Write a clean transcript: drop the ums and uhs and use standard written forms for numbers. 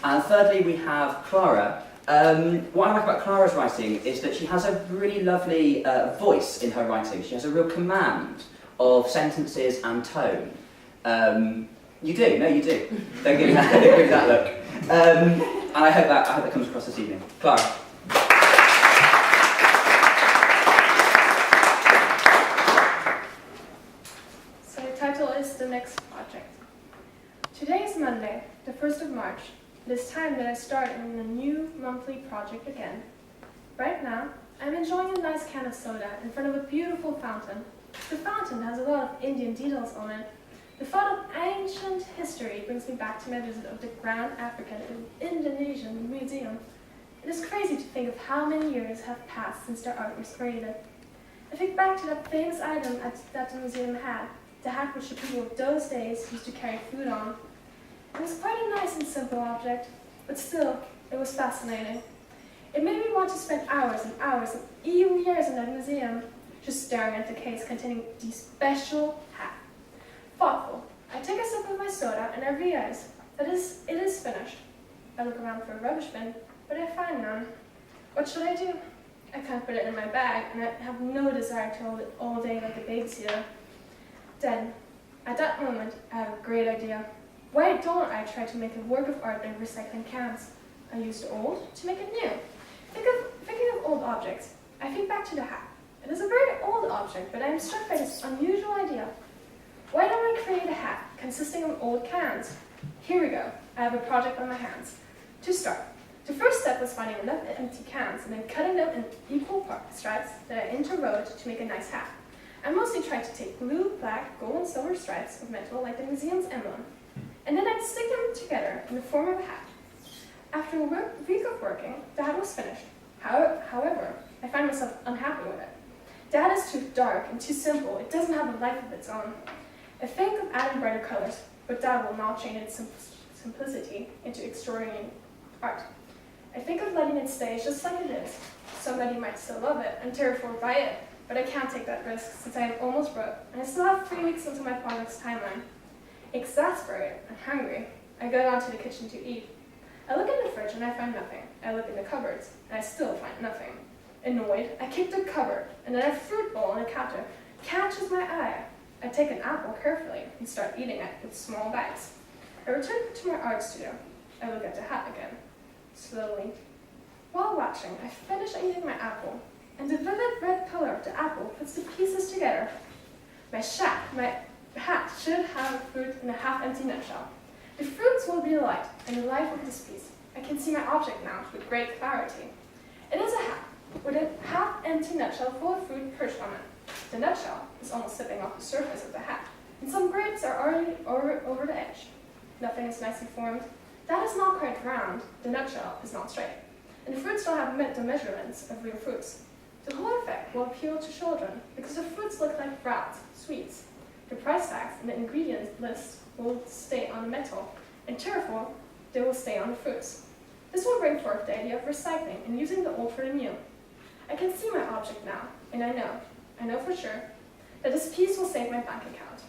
And thirdly, we have Clara. What I like about Clara's writing is that she has a really lovely voice in her writing. She has a real command of sentences and tone. You do? No, you do. Don't give me that look. And I hope that comes across this evening. Clara. So the title is The Next Project. Today is Monday, the 1st of March. It is time that I start on a new monthly project again. Right now, I'm enjoying a nice can of soda in front of a beautiful fountain. The fountain has a lot of Indian details on it. The thought of ancient history brings me back to my visit of the Grand African and Indonesian Museum. It is crazy to think of how many years have passed since their art was created. I think back to that famous item that the museum had, the hat which the people of those days used to carry food on. It was quite a nice and simple object, but still, it was fascinating. It made me want to spend hours and hours and even years in that museum, just staring at the case containing the special hat. Thoughtful, I take a sip of my soda and I realize that it is finished. I look around for a rubbish bin, but I find none. What should I do? I can't put it in my bag, and I have no desire to hold it all day like a babysitter. Then, at that moment, I have a great idea. Why don't I try to make a work of art by recycling cans? I use the old to make it new. Thinking of old objects, I think back to the hat. It is a very old object, but I am struck by this unusual idea. Why don't I create a hat consisting of old cans? Here we go. I have a project on my hands. To start, the first step was finding enough empty cans and then cutting them in equal stripes that I interwove to make a nice hat. I mostly tried to take blue, black, gold, and silver stripes of metal like the museum's emblem, and then I'd stick them together in the form of a hat. After a week of working, the hat was finished. However, I find myself unhappy with it. The hat is too dark and too simple. It doesn't have a life of its own. I think of adding brighter colors, but that will not change its simplicity into extraordinary art. I think of letting it stay just like it is. Somebody might still love it and therefore buy it, but I can't take that risk since I am almost broke, and I still have 3 weeks until my project's timeline. Exasperated and hungry, I go down to the kitchen to eat. I look in the fridge and I find nothing. I look in the cupboards and I still find nothing. Annoyed, I kick the cupboard, and then a fruit bowl on the counter catches my eye. I take an apple carefully and start eating it with small bites. I return to my art studio. I look at the hat again, slowly. While watching, I finish eating my apple, and the vivid red color of the apple puts the pieces together. My hat should have a fruit in a half-empty nutshell. The fruits will be light, and the life of this piece. I can see my object now with great clarity. It is a hat, with a half-empty nutshell full of fruit perched on it. The nutshell is almost slipping off the surface of the hat, and some grapes are already over the edge. Nothing is nicely formed. That is not quite round. The nutshell is not straight, and the fruits don't have the measurements of real fruits. The whole effect will appeal to children because the fruits look like brats, sweets. The price tags and the ingredients list will stay on the metal, and therefore they will stay on the fruits. This will bring forth the idea of recycling and using the old for the new. I can see my object now, and I know for sure, that this piece will save my bank account.